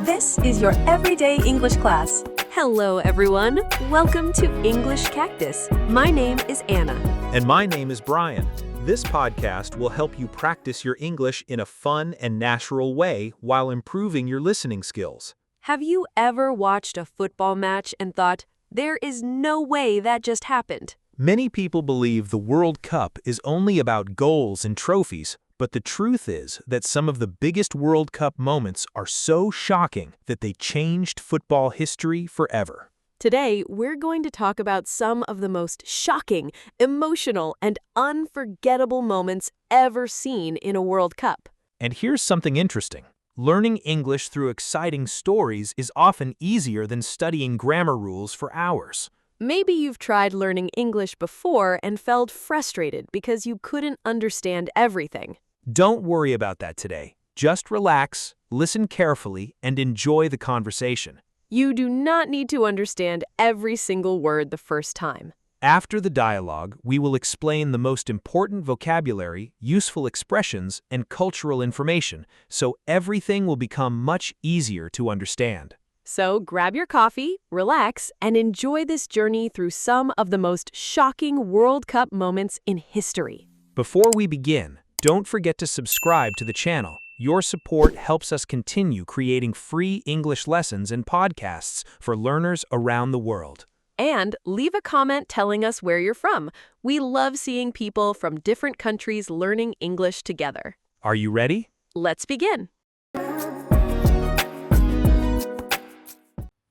This is your everyday English class. Hello, everyone. Welcome to English Cactus. My name is Anna. And my name is Brian. This podcast will help you practice your English in a fun and natural way while improving your listening skills. Have you ever watched a football match and thought, there is no way that just happened? Many people believe the World Cup is only about goals and trophies, but the truth is that some of the biggest World Cup moments are so shocking that they changed football history forever. Today, we're going to talk about some of the most shocking, emotional, and unforgettable moments ever seen in a World Cup. And here's something interesting. Learning English through exciting stories is often easier than studying grammar rules for hours. Maybe you've tried learning English before and felt frustrated because you couldn't understand everything. Don't worry about that today. Just relax, listen carefully, and enjoy the conversation. You do not need to understand every single word the first time. After the dialogue, we will explain the most important vocabulary, useful expressions, and cultural information, so everything will become much easier to understand. So grab your coffee, relax, and enjoy this journey through some of the most shocking World Cup moments in history. Before we begin, don't forget to subscribe to the channel. Your support helps us continue creating free English lessons and podcasts for learners around the world. And leave a comment telling us where you're from. We love seeing people from different countries learning English together. Are you ready? Let's begin.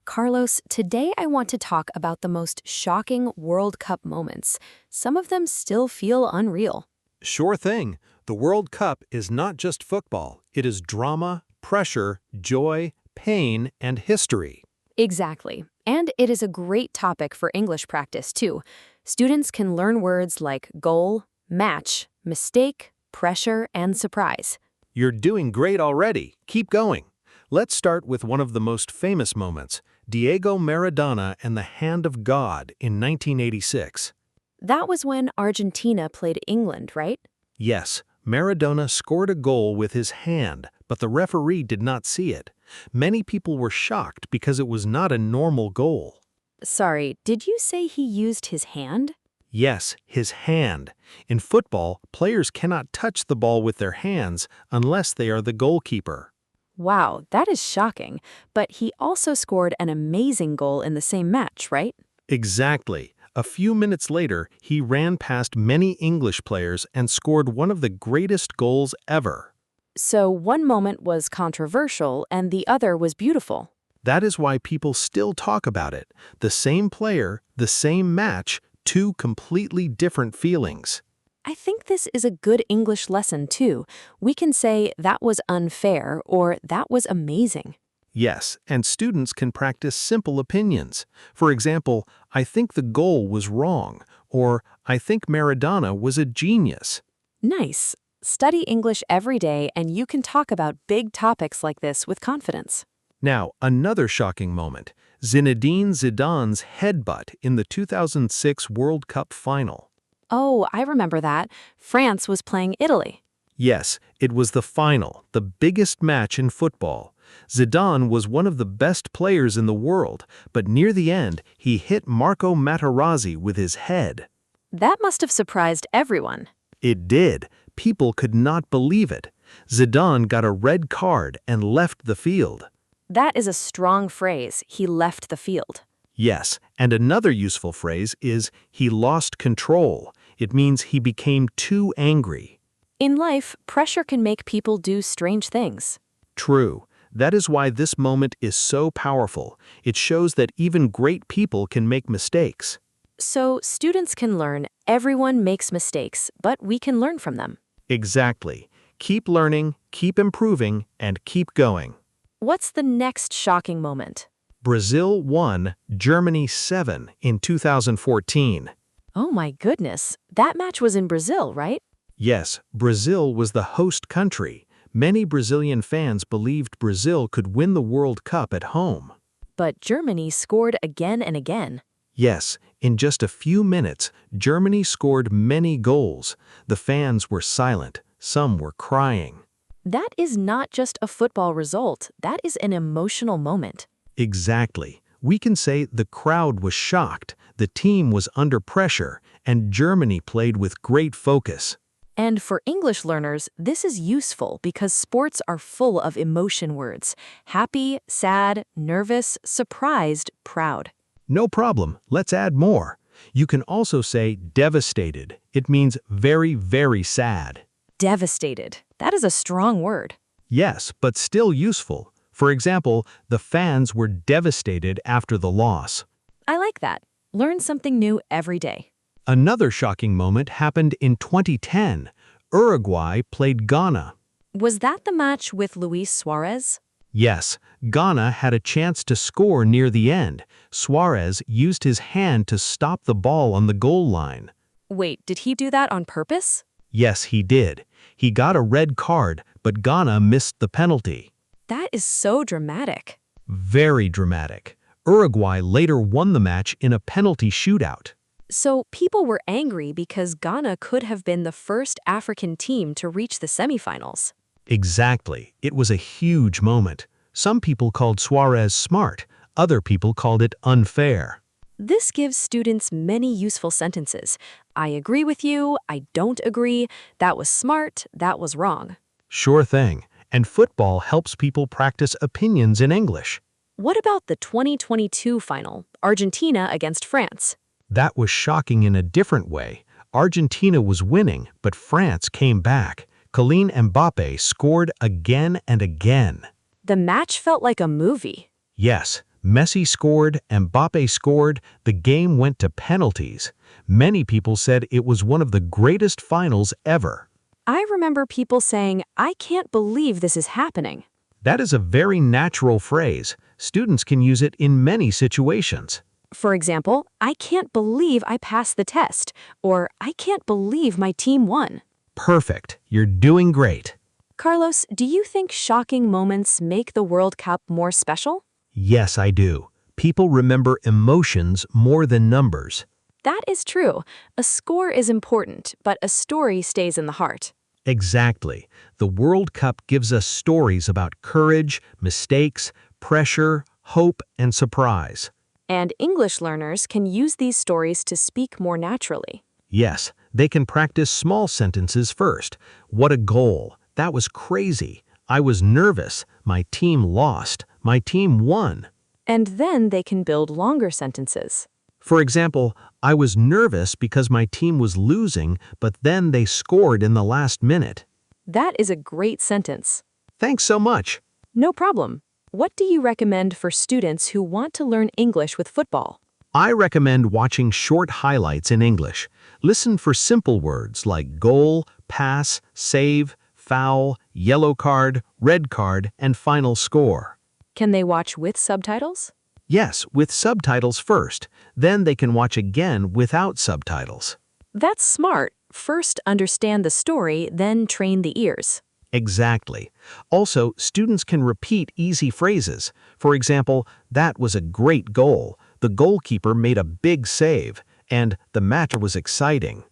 Carlos, today I want to talk about the most shocking World Cup moments. Some of them still feel unreal. Sure thing. The World Cup is not just football. It is drama, pressure, joy, pain, and history. Exactly. And it is a great topic for English practice, too. Students can learn words like goal, match, mistake, pressure, and surprise. You're doing great already. Keep going. Let's start with one of the most famous moments, Diego Maradona and the Hand of God in 1986. That was when Argentina played England, right? Yes, Maradona scored a goal with his hand, but the referee did not see it. Many people were shocked because it was not a normal goal. Sorry, did you say he used his hand? Yes, his hand. In football, players cannot touch the ball with their hands unless they are the goalkeeper. Wow, that is shocking. But he also scored an amazing goal in the same match, right? Exactly. A few minutes later, he ran past many English players and scored one of the greatest goals ever. So one moment was controversial and the other was beautiful. That is why people still talk about it. The same player, the same match, two completely different feelings. I think this is a good English lesson, too. We can say that was unfair or that was amazing. Yes, and students can practice simple opinions. For example, I think the goal was wrong, or I think Maradona was a genius. Nice. Study English every day and you can talk about big topics like this with confidence. Now, another shocking moment, Zinedine Zidane's headbutt in the 2006 World Cup final. Oh, I remember that. France was playing Italy. Yes, it was the final, the biggest match in football. Zidane was one of the best players in the world, but near the end, he hit Marco Materazzi with his head. That must have surprised everyone. It did. People could not believe it. Zidane got a red card and left the field. That is a strong phrase, he left the field. Yes, and another useful phrase is he lost control. It means he became too angry. In life, pressure can make people do strange things. True. That is why this moment is so powerful. It shows that even great people can make mistakes. So students can learn everyone makes mistakes, but we can learn from them. Exactly. Keep learning, keep improving, and keep going. What's the next shocking moment? Brazil won, Germany 7 in 2014. Oh my goodness, that match was in Brazil, right? Yes, Brazil was the host country. Many Brazilian fans believed Brazil could win the World Cup at home. But Germany scored again and again. Yes, in just a few minutes, Germany scored many goals. The fans were silent. Some were crying. That is not just a football result, that is an emotional moment. Exactly. We can say the crowd was shocked, the team was under pressure, and Germany played with great focus. And for English learners, this is useful because sports are full of emotion words: happy, sad, nervous, surprised, proud. No problem, let's add more. You can also say devastated. It means very, very sad. Devastated. That is a strong word. Yes, but still useful. For example, the fans were devastated after the loss. I like that. Learn something new every day. Another shocking moment happened in 2010. Uruguay played Ghana. Was that the match with Luis Suarez? Yes, Ghana had a chance to score near the end. Suarez used his hand to stop the ball on the goal line. Wait, did he do that on purpose? Yes, he did. He got a red card, but Ghana missed the penalty. That is so dramatic. Very dramatic. Uruguay later won the match in a penalty shootout. So people were angry because Ghana could have been the first African team to reach the semifinals. Exactly. It was a huge moment. Some people called Suarez smart. Other people called it unfair. This gives students many useful sentences. I agree with you, I don't agree, that was smart, that was wrong. Sure thing. And football helps people practice opinions in English. What about the 2022 final, Argentina against France? That was shocking in a different way. Argentina was winning, but France came back. Kylian Mbappé scored again and again. The match felt like a movie. Yes, Messi scored, Mbappé scored, the game went to penalties. Many people said it was one of the greatest finals ever. I remember people saying, I can't believe this is happening. That is a very natural phrase. Students can use it in many situations. For example, I can't believe I passed the test, or I can't believe my team won. Perfect. You're doing great. Carlos, do you think shocking moments make the World Cup more special? Yes, I do. People remember emotions more than numbers. That is true. A score is important, but a story stays in the heart. Exactly. The World Cup gives us stories about courage, mistakes, pressure, hope, and surprise. And English learners can use these stories to speak more naturally. Yes, they can practice small sentences first. What a goal. That was crazy. I was nervous. My team lost. My team won. And then they can build longer sentences. For example, I was nervous because my team was losing, but then they scored in the last minute. That is a great sentence. Thanks so much. No problem. What do you recommend for students who want to learn English with football? I recommend watching short highlights in English. Listen for simple words like goal, pass, save, foul, yellow card, red card, and final score. Can they watch with subtitles? Yes, with subtitles first. Then they can watch again without subtitles. That's smart. First understand the story, then train the ears. Exactly. Also, students can repeat easy phrases. For example, that was a great goal. The goalkeeper made a big save. And the match was exciting.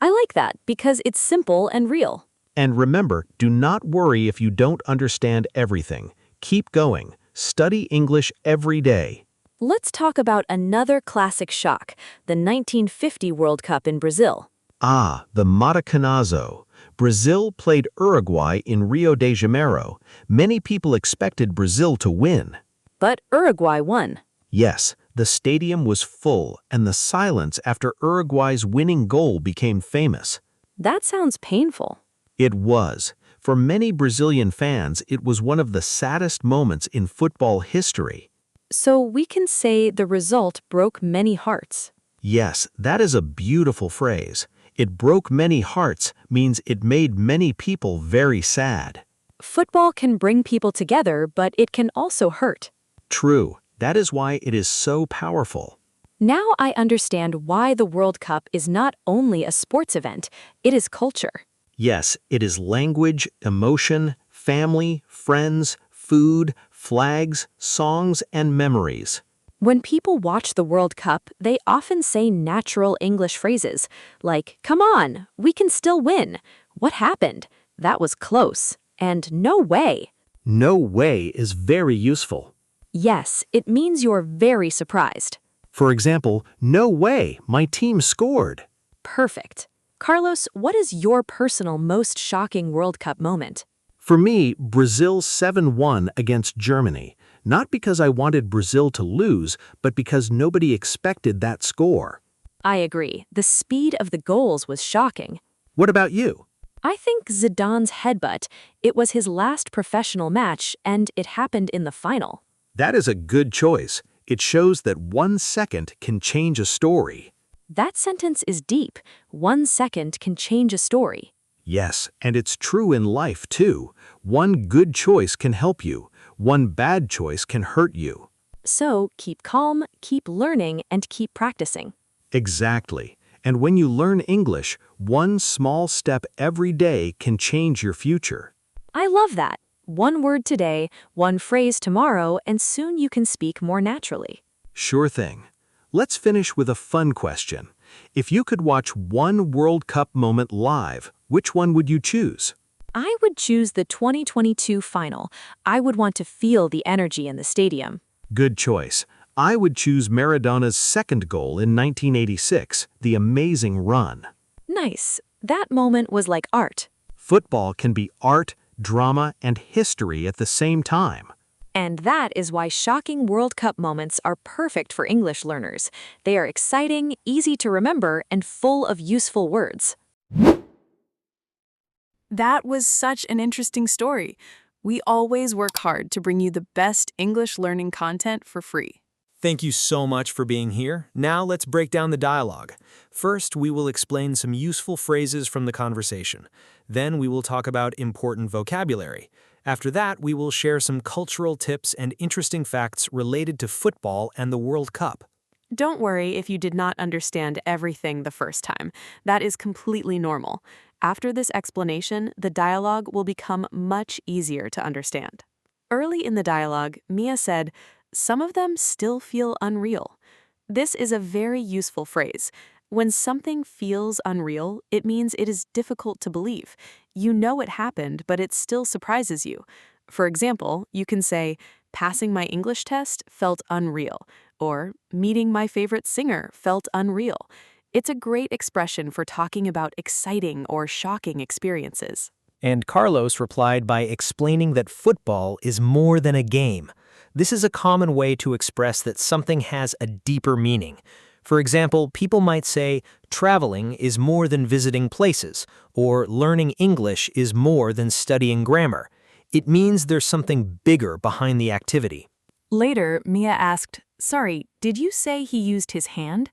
I like that because it's simple and real. And remember, do not worry if you don't understand everything. Keep going. Study English every day. Let's talk about another classic shock, the 1950 World Cup in Brazil. Ah, the Maracanazo. Brazil played Uruguay in Rio de Janeiro. Many people expected Brazil to win. But Uruguay won. Yes, the stadium was full, and the silence after Uruguay's winning goal became famous. That sounds painful. It was. For many Brazilian fans, it was one of the saddest moments in football history. So we can say the result broke many hearts. Yes, that is a beautiful phrase. It broke many hearts means it made many people very sad. Football can bring people together, but it can also hurt. True. That is why it is so powerful. Now I understand why the World Cup is not only a sports event, it is culture. Yes, it is language, emotion, family, friends, food, flags, songs, and memories. When people watch the World Cup, they often say natural English phrases like, "Come on, we can still win. What happened? That was close." And no way. No way is very useful. Yes, it means you're very surprised. For example, no way, my team scored. Perfect. Carlos, what is your personal most shocking World Cup moment? For me, Brazil's 7-1 against Germany. Not because I wanted Brazil to lose, but because nobody expected that score. I agree. The speed of the goals was shocking. What about you? I think Zidane's headbutt. It was his last professional match, and it happened in the final. That is a good choice. It shows that 1 second can change a story. That sentence is deep. 1 second can change a story. Yes, and it's true in life too. One good choice can help you. One bad choice can hurt you. So keep calm, keep learning, and keep practicing. Exactly. And when you learn English, one small step every day can change your future. I love that. One word today, one phrase tomorrow, and soon you can speak more naturally. Sure thing. Let's finish with a fun question. If you could watch one World Cup moment live, which one would you choose? I would choose the 2022 final. I would want to feel the energy in the stadium. Good choice. I would choose Maradona's second goal in 1986, the amazing run. Nice. That moment was like art. Football can be art, drama, and history at the same time. And that is why shocking World Cup moments are perfect for English learners. They are exciting, easy to remember, and full of useful words. That was such an interesting story. We always work hard to bring you the best English learning content for free. Thank you so much for being here. Now let's break down the dialogue. First, we will explain some useful phrases from the conversation. Then we will talk about important vocabulary. After that, we will share some cultural tips and interesting facts related to football and the World Cup. Don't worry if you did not understand everything the first time. That is completely normal. After this explanation, the dialogue will become much easier to understand. Early in the dialogue, Mia said, "Some of them still feel unreal." This is a very useful phrase. When something feels unreal, it means it is difficult to believe. You know it happened, but it still surprises you. For example, you can say, "Passing my English test felt unreal," or "Meeting my favorite singer felt unreal." It's a great expression for talking about exciting or shocking experiences. And Carlos replied by explaining that football is more than a game. This is a common way to express that something has a deeper meaning. For example, people might say, traveling is more than visiting places, or learning English is more than studying grammar. It means there's something bigger behind the activity. Later, Mia asked, "Sorry, did you say he used his hand?"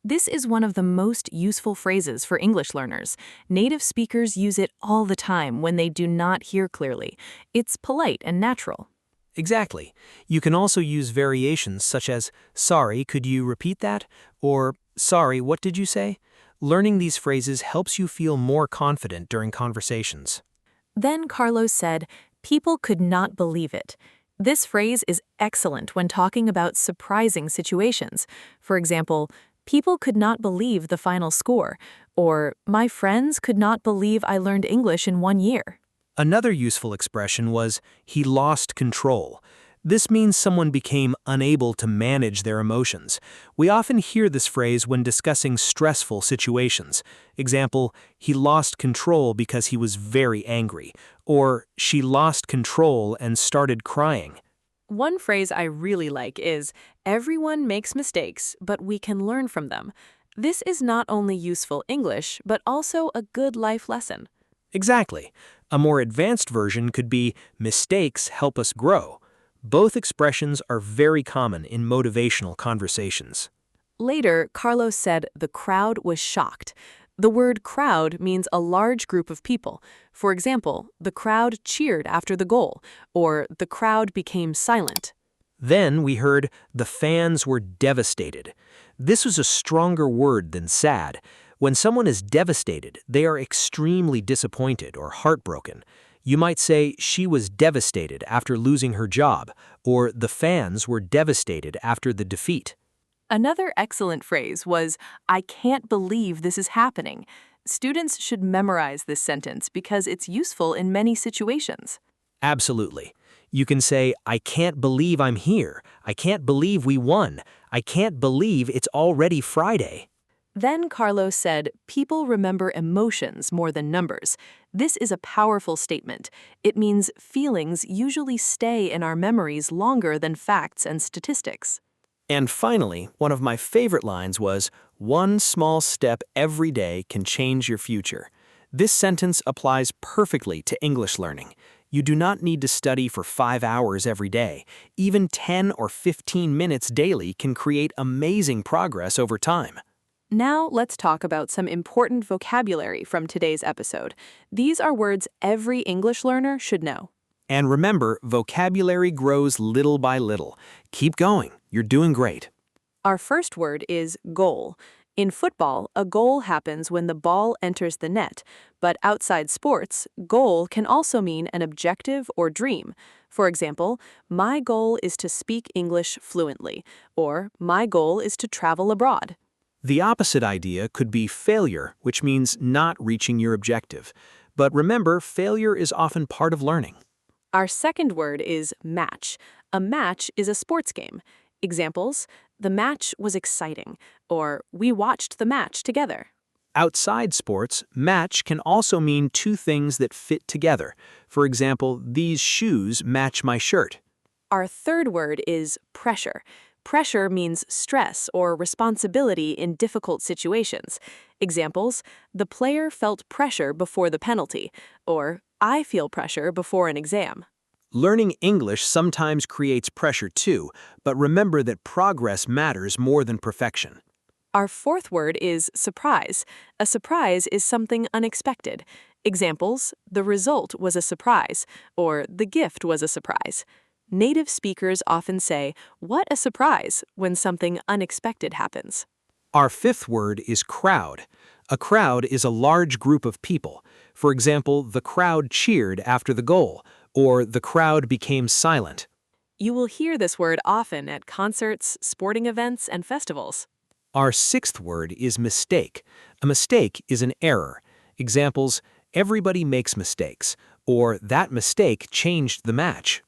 This is one of the most useful phrases for English learners. Native speakers use it all the time when they do not hear clearly. It's polite and natural. Exactly. You can also use variations such as, "Sorry, could you repeat that?" or "Sorry, what did you say?" Learning these phrases helps you feel more confident during conversations. Then Carlos said, "People could not believe it." This phrase is excellent when talking about surprising situations. For example, "People could not believe the final score," or "My friends could not believe I learned English in 1 year." Another useful expression was, "He lost control." This means someone became unable to manage their emotions. We often hear this phrase when discussing stressful situations. Example, "He lost control because he was very angry," or "She lost control and started crying." One phrase I really like is, "Everyone makes mistakes, but we can learn from them." This is not only useful English, but also a good life lesson. Exactly. A more advanced version could be, "Mistakes help us grow." Both expressions are very common in motivational conversations. Later, Carlos said the crowd was shocked. The word crowd means a large group of people. For example, the crowd cheered after the goal, or the crowd became silent. Then we heard, "The fans were devastated." This was a stronger word than sad. When someone is devastated, they are extremely disappointed or heartbroken. You might say, "She was devastated after losing her job," or "The fans were devastated after the defeat." Another excellent phrase was, "I can't believe this is happening." Students should memorize this sentence because it's useful in many situations. Absolutely. You can say, I can't believe I'm here. I can't believe we won. I can't believe it's already Friday. Then Carlos said, people remember emotions more than numbers. This is a powerful statement. It means feelings usually stay in our memories longer than facts and statistics. And finally, one of my favorite lines was, one small step every day can change your future. This sentence applies perfectly to English learning. You do not need to study for 5 hours every day. Even 10 or 15 minutes daily can create amazing progress over time. Now let's talk about some important vocabulary from today's episode. These are words every English learner should know. And remember, vocabulary grows little by little. Keep going. You're doing great. Our first word is goal. In football, a goal happens when the ball enters the net, but outside sports, goal can also mean an objective or dream. For example, my goal is to speak English fluently, or my goal is to travel abroad. The opposite idea could be failure, which means not reaching your objective. But remember, failure is often part of learning. Our second word is match. A match is a sports game. Examples, the match was exciting, or we watched the match together. Outside sports, match can also mean two things that fit together. For example, these shoes match my shirt. Our third word is pressure. Pressure means stress or responsibility in difficult situations. Examples, the player felt pressure before the penalty, or I feel pressure before an exam. Learning English sometimes creates pressure too, but remember that progress matters more than perfection. Our fourth word is surprise. A surprise is something unexpected. Examples, the result was a surprise, or the gift was a surprise. Native speakers often say, what a surprise, when something unexpected happens. Our fifth word is crowd. A crowd is a large group of people. For example, the crowd cheered after the goal, or the crowd became silent. You will hear this word often at concerts, sporting events, and festivals. Our sixth word is mistake. A mistake is an error. Examples, everybody makes mistakes, or that mistake changed the match.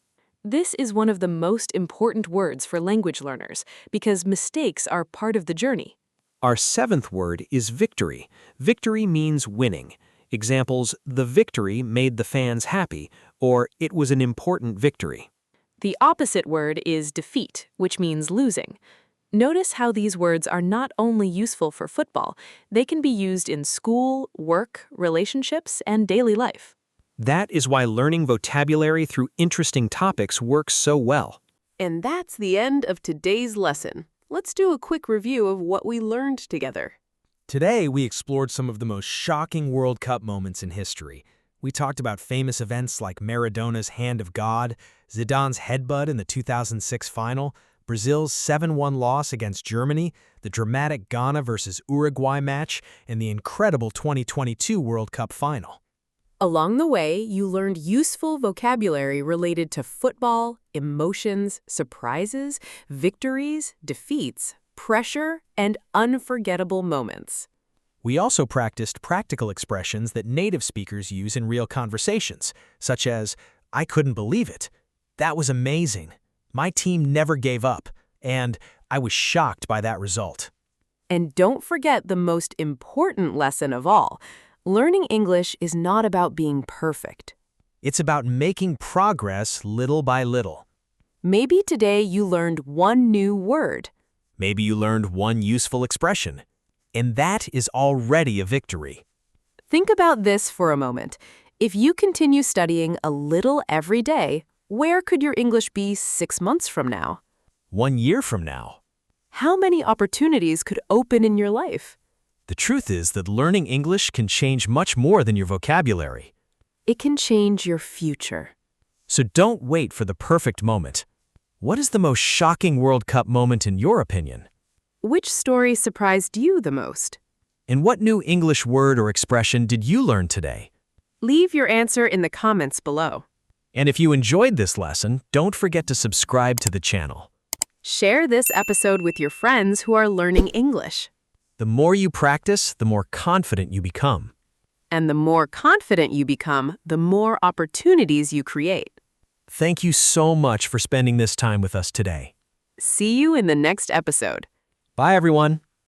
This is one of the most important words for language learners because mistakes are part of the journey. Our seventh word is victory. Victory means winning. Examples, the victory made the fans happy, or it was an important victory. The opposite word is defeat, which means losing. Notice how these words are not only useful for football, they can be used in school, work, relationships, and daily life. That is why learning vocabulary through interesting topics works so well. And that's the end of today's lesson. Let's do a quick review of what we learned together. Today, we explored some of the most shocking World Cup moments in history. We talked about famous events like Maradona's Hand of God, Zidane's headbutt in the 2006 final, Brazil's 7-1 loss against Germany, the dramatic Ghana versus Uruguay match, and the incredible 2022 World Cup final. Along the way, you learned useful vocabulary related to football, emotions, surprises, victories, defeats, pressure, and unforgettable moments. We also practiced practical expressions that native speakers use in real conversations, such as, I couldn't believe it. That was amazing. My team never gave up, and I was shocked by that result. And don't forget the most important lesson of all. Learning English is not about being perfect. It's about making progress little by little. Maybe today you learned one new word. Maybe you learned one useful expression. And that is already a victory. Think about this for a moment. If you continue studying a little every day, where could your English be 6 months from now? 1 year from now. How many opportunities could open in your life? The truth is that learning English can change much more than your vocabulary. It can change your future. So don't wait for the perfect moment. What is the most shocking World Cup moment in your opinion? Which story surprised you the most? And what new English word or expression did you learn today? Leave your answer in the comments below. And if you enjoyed this lesson, don't forget to subscribe to the channel. Share this episode with your friends who are learning English. The more you practice, the more confident you become. And the more confident you become, the more opportunities you create. Thank you so much for spending this time with us today. See you in the next episode. Bye, everyone.